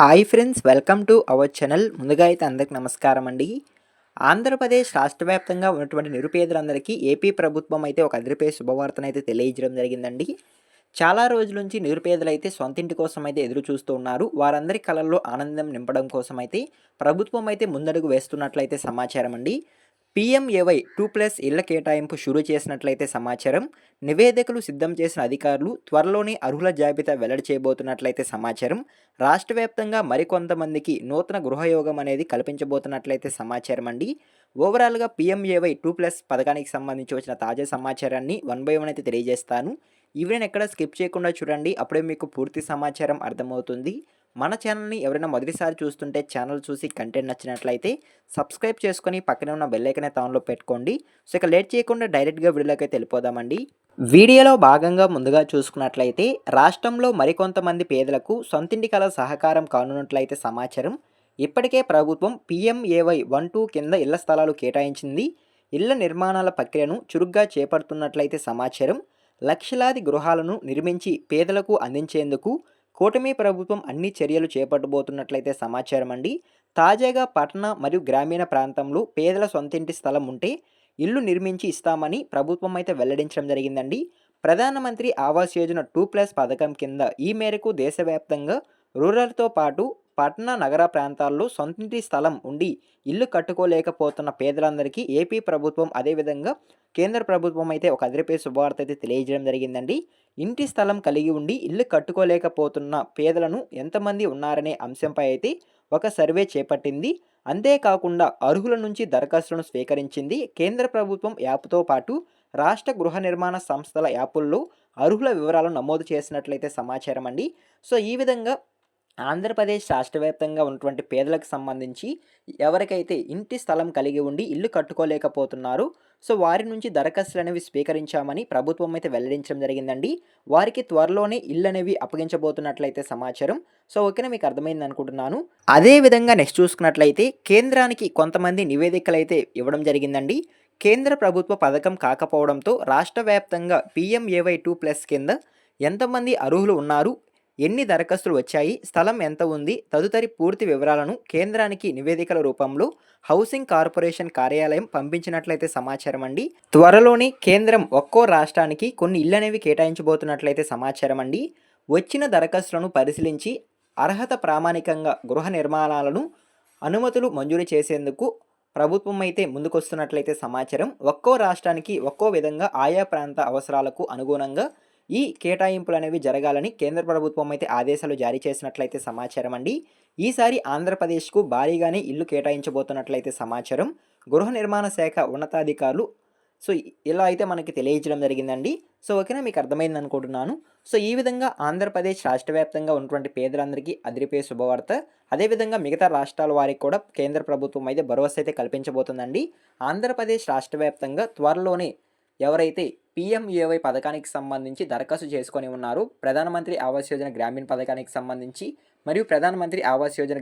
Hi friends, welcome to our channel. ముందుగా అయితే అందరికి నమస్కారం అండి. ఆంధ్రప్రదేశ్ రాష్ట్ర వ్యాప్తంగా ఉన్నటువంటి నిరుపేదలందరికీ ఏపీ ప్రభుత్వం అయితే ఒక అదిరిపోయే శుభవార్తనైతే తెలియజేయడం జరిగిందండి. చాలా రోజుల నుంచి నిరుపేదలైతే సొంతింటి కోసం అయితే ఎదురు చూస్తూ ఉన్నారు. వారందరి కళల్లో ఆనందం నింపడం కోసం అయితే ప్రభుత్వం అయితే ముందడుగు వేస్తున్నట్లయితే సమాచారం అండి. పీఎంఏవై 2+ ఇళ్ల కేటాయింపు షురూ చేసినట్లయితే సమాచారం. నివేదికలు సిద్ధం చేసిన అధికారులు త్వరలోనే అర్హుల జాబితా వెల్లడి చేయబోతున్నట్లయితే సమాచారం. రాష్ట్ర వ్యాప్తంగా మరికొంతమందికి నూతన గృహయోగం అనేది కల్పించబోతున్నట్లయితే సమాచారం అండి. ఓవరాల్గా పీఎంఏవై 2+ పథకానికి సంబంధించి వచ్చిన తాజా సమాచారాన్ని వన్ బై వన్ అయితే తెలియజేస్తాను. ఈవెన్ ఎక్కడ స్కిప్ చేయకుండా చూడండి, అప్పుడే మీకు పూర్తి సమాచారం అర్థమవుతుంది. మన ఛానల్ని ఎవరైనా మొదటిసారి చూస్తుంటే ఛానల్ చూసి కంటెంట్ నచ్చినట్లయితే సబ్స్క్రైబ్ చేసుకొని పక్కనే ఉన్న బెల్ ఐకాన్ అయితే ఆన్లో పెట్టుకోండి. సో ఇక లేట్ చేయకుండా డైరెక్ట్గా వీడియోలోకి అయితే వెళ్ళిపోదామండి. వీడియోలో భాగంగా ముందుగా చూసుకున్నట్లయితే రాష్ట్రంలో మరికొంతమంది పేదలకు సొంతింటి కల సహకారం కానున్నట్లయితే సమాచారం. ఇప్పటికే ప్రభుత్వం పీఎంఏవై 1-2 కింద ఇళ్ల స్థలాలు కేటాయించింది. ఇళ్ల నిర్మాణాల ప్రక్రియను చురుగ్గా చేపడుతున్నట్లయితే సమాచారం. లక్షలాది గృహాలను నిర్మించి పేదలకు అందించేందుకు కూటమి ప్రభుత్వం అన్ని చర్యలు చేపట్టబోతున్నట్లయితే సమాచారం అండి. తాజాగా పట్టణ మరియు గ్రామీణ ప్రాంతంలో పేదల సొంతింటి స్థలం ఉంటే ఇల్లు నిర్మించి ఇస్తామని ప్రభుత్వం అయితే వెల్లడించడం జరిగిందండి. ప్రధానమంత్రి ఆవాస్ యోజన 2+ పథకం కింద ఈ మేరకు దేశవ్యాప్తంగా రూరల్తో పాటు పట్టణ నగర ప్రాంతాల్లో సొంతింటి స్థలం ఉండి ఇల్లు కట్టుకోలేకపోతున్న పేదలందరికీ ఏపీ ప్రభుత్వం అదేవిధంగా కేంద్ర ప్రభుత్వం అయితే ఒక అదిరిపోయే శుభవార్త అయితే తెలియజేయడం జరిగిందండి. ఇంటి స్థలం కలిగి ఉండి ఇల్లు కట్టుకోలేకపోతున్న పేదలను ఎంతమంది ఉన్నారనే అంశంపై అయితే ఒక సర్వే చేపట్టింది. అంతేకాకుండా అర్హుల నుంచి దరఖాస్తులను స్వీకరించింది. కేంద్ర ప్రభుత్వం యాప్తో పాటు రాష్ట్ర గృహ నిర్మాణ సంస్థల యాపుల్లో అర్హుల వివరాలను నమోదు చేసినట్లయితే సమాచారం అండి. సో ఈ విధంగా ఆంధ్రప్రదేశ్ రాష్ట్ర వ్యాప్తంగా ఉన్నటువంటి పేదలకు సంబంధించి ఎవరికైతే ఇంటి స్థలం కలిగి ఉండి ఇల్లు కట్టుకోలేకపోతున్నారో సో వారి నుంచి దరఖాస్తులు అనేవి స్వీకరించామని ప్రభుత్వం అయితే వెల్లడించడం జరిగిందండి. వారికి త్వరలోనే ఇల్లు అనేవి అప్పగించబోతున్నట్లయితే సమాచారం. సో ఓకేనా, మీకు అర్థమైంది అనుకుంటున్నాను. అదేవిధంగా నెక్స్ట్ చూసుకున్నట్లయితే కేంద్రానికి కొంతమంది నివేదికలు అయితే ఇవ్వడం జరిగిందండి. కేంద్ర ప్రభుత్వ పథకం కాకపోవడంతో రాష్ట్ర వ్యాప్తంగా పీఎంఏవై 2+ కింద ఎంతమంది అర్హులు ఉన్నారు, ఎన్ని దరఖాస్తులు వచ్చాయి, స్థలం ఎంత ఉంది తదితరి పూర్తి వివరాలను కేంద్రానికి నివేదికల రూపంలో హౌసింగ్ కార్పొరేషన్ కార్యాలయం పంపించినట్లయితే సమాచారం అండి. త్వరలోనే కేంద్రం ఒక్కో రాష్ట్రానికి కొన్ని ఇళ్ళు అనేవి కేటాయించబోతున్నట్లయితే సమాచారం అండి. వచ్చిన దరఖాస్తులను పరిశీలించి అర్హత ప్రామాణికంగా గృహ నిర్మాణాలను అనుమతులు మంజూరు చేసేందుకు ప్రభుత్వం అయితే ముందుకొస్తున్నట్లయితే సమాచారం. ఒక్కో రాష్ట్రానికి ఒక్కో విధంగా ఆయా ప్రాంత అవసరాలకు అనుగుణంగా ఈ కేటాయింపులు అనేవి జరగాలని కేంద్ర ప్రభుత్వం అయితే ఆదేశాలు జారీ చేసినట్లయితే సమాచారం అండి. ఈసారి ఆంధ్రప్రదేశ్కు భారీగానే ఇల్లు కేటాయించబోతున్నట్లయితే సమాచారం. గృహ నిర్మాణ శాఖ ఉన్నతాధికారులు సో ఇలా అయితే మనకి తెలియజేయడం జరిగిందండి. సో ఓకేనా, మీకు అర్థమైంది అనుకుంటున్నాను. సో ఈ విధంగా ఆంధ్రప్రదేశ్ రాష్ట్ర వ్యాప్తంగా ఉన్నటువంటి పేదలందరికీ అదిరిపోయే శుభవార్త. అదేవిధంగా మిగతా రాష్ట్రాల వారికి కూడా కేంద్ర ప్రభుత్వం అయితే భరోసా అయితే కల్పించబోతుందండి. ఆంధ్రప్రదేశ్ రాష్ట్ర వ్యాప్తంగా త్వరలోనే ఎవరైతే పీఎంఏవై పథకానికి సంబంధించి దరఖాస్తు చేసుకొని ఉన్నారో ప్రధానమంత్రి ఆవాస్ యోజన గ్రామీణ పథకానికి సంబంధించి మరియు ప్రధానమంత్రి ఆవాస్ యోజన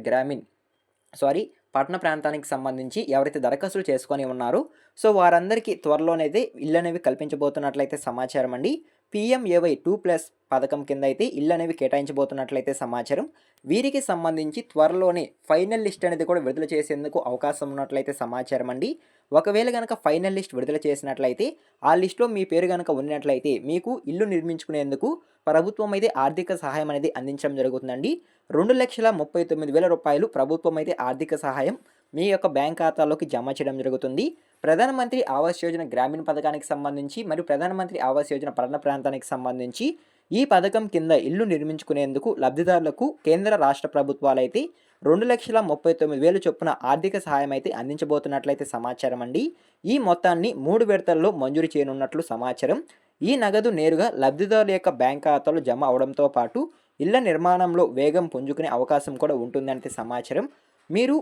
పట్టణ ప్రాంతానికి సంబంధించి ఎవరైతే దరఖాస్తులు చేసుకొని ఉన్నారో సో వారందరికీ త్వరలోనైతే ఇళ్ళు అనేవి కల్పించబోతున్నట్లయితే సమాచారం అండి. పీఎంఏవై 2+ పథకం కింద అయితే ఇళ్ళు అనేవి కేటాయించబోతున్నట్లయితే సమాచారం. వీరికి సంబంధించి త్వరలోనే ఫైనల్ లిస్ట్ అనేది కూడా విడుదల చేసేందుకు అవకాశం ఉన్నట్లయితే సమాచారం అండి. ఒకవేళ కనుక ఫైనల్ లిస్ట్ విడుదల చేసినట్లయితే ఆ లిస్టులో మీ పేరు కనుక ఉన్నట్లయితే మీకు ఇల్లు నిర్మించుకునేందుకు ప్రభుత్వం అయితే ఆర్థిక సహాయం అనేది అందించడం జరుగుతుందండి. 2,39,000 రూపాయలు ప్రభుత్వం అయితే ఆర్థిక సహాయం మీ యొక్క బ్యాంక్ ఖాతాలోకి జమ చేయడం జరుగుతుంది. ప్రధానమంత్రి ఆవాస్ యోజన గ్రామీణ పథకానికి సంబంధించి మరియు ప్రధానమంత్రి ఆవాస్ యోజన పట్టణ ప్రాంతానికి సంబంధించి ఈ పథకం కింద ఇల్లు నిర్మించుకునేందుకు లబ్ధిదారులకు కేంద్ర రాష్ట్ర ప్రభుత్వాలు అయితే 2,39,000 చొప్పున ఆర్థిక సహాయం అయితే అందించబోతున్నట్లయితే సమాచారం అండి. ఈ మొత్తాన్ని 3 విడతల్లో మంజూరు చేయనున్నట్లు సమాచారం. ఈ నగదు నేరుగా లబ్ధిదారుల యొక్క బ్యాంక్ ఖాతాలో జమ అవడంతో పాటు ఇళ్ల నిర్మాణంలో వేగం పుంజుకునే అవకాశం కూడా ఉంటుందంటే సమాచారం. మీరు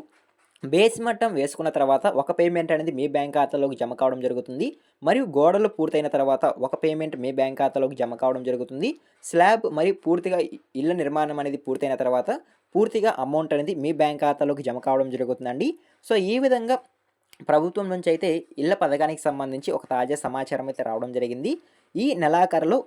బేస్ మట్టం వేసుకున్న తర్వాత ఒక పేమెంట్ అనేది మీ బ్యాంక్ ఖాతాలోకి జమ కావడం జరుగుతుంది. మరియు గోడలు పూర్తయిన తర్వాత ఒక పేమెంట్ మీ బ్యాంక్ ఖాతాలోకి జమ కావడం జరుగుతుంది. స్లాబ్ మరియు పూర్తిగా ఇళ్ల నిర్మాణం అనేది పూర్తయిన తర్వాత పూర్తిగా అమౌంట్ అనేది మీ బ్యాంక్ ఖాతాలోకి జమ కావడం జరుగుతుందండి. సో ఈ విధంగా ప్రభుత్వం నుంచి అయితే ఇళ్ల పథకానికి సంబంధించి ఒక తాజా సమాచారం అయితే రావడం జరిగింది. ఈ నెలాఖరులో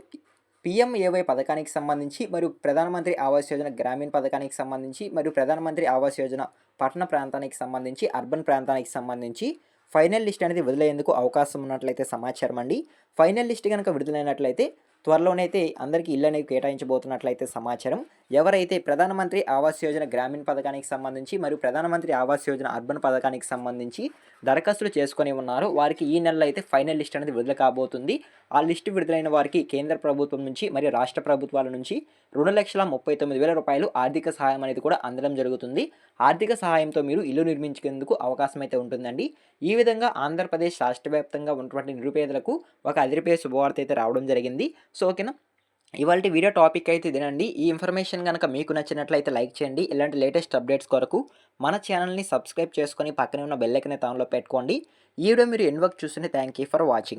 పీఎంఏవై పథకానికి సంబంధించి మరియు ప్రధానమంత్రి ఆవాస్ యోజన గ్రామీణ పథకానికి సంబంధించి మరియు ప్రధానమంత్రి ఆవాస్ యోజన పట్టణ ప్రాంతానికి సంబంధించి అర్బన్ ప్రాంతానికి సంబంధించి ఫైనల్ లిస్ట్ అనేది విడుదలయ్యేందుకు అవకాశం ఉన్నట్లయితే సమాచారం అండి. ఫైనల్ లిస్ట్ కనుక విడుదలైనట్లయితే త్వరలోనైతే అందరికీ ఇల్లు అనేవి కేటాయించబోతున్నట్లయితే సమాచారం. ఎవరైతే ప్రధానమంత్రి ఆవాస్ యోజన గ్రామీణ పథకానికి సంబంధించి మరియు ప్రధానమంత్రి ఆవాస్ యోజన అర్బన్ పథకానికి సంబంధించి దరఖాస్తులు చేసుకొని ఉన్నారో వారికి ఈ నెలలో అయితే ఫైనల్ లిస్ట్ అనేది విడుదల కాబోతుంది. ఆ లిస్టు విడుదలైన వారికి కేంద్ర ప్రభుత్వం నుంచి మరియు రాష్ట్ర ప్రభుత్వాల నుంచి 2,39,000 రూపాయలు ఆర్థిక సహాయం అనేది కూడా అందడం జరుగుతుంది. ఆర్థిక సహాయంతో మీరు ఇల్లు నిర్మించుకునేందుకు అవకాశం అయితే ఉంటుందండి. ఈ విధంగా ఆంధ్రప్రదేశ్ రాష్ట్ర వ్యాప్తంగా ఉన్నటువంటి నిరుపేదలకు ఒక అదిరిపోయే శుభవార్త అయితే రావడం జరిగింది. సో ఓకేనా, ఇవాల్టి వీడియో టాపిక్ అయితే ఇదేనండి. ఈ ఇన్ఫర్మేషన్ కనుక మీకు నచ్చినట్లయితే లైక్ చేయండి. ఇలాంటి లేటెస్ట్ అప్డేట్స్ కొరకు మన ఛానల్ని సబ్స్క్రైబ్ చేసుకొని పక్కనే ఉన్న బెల్ ఐకాన్ ఆన్లో పెట్టుకోండి. ఈ వీడియో మీరు ఎండ్ వరకు చూస్తుంటే థ్యాంక్ యూ ఫర్ వాచింగ్.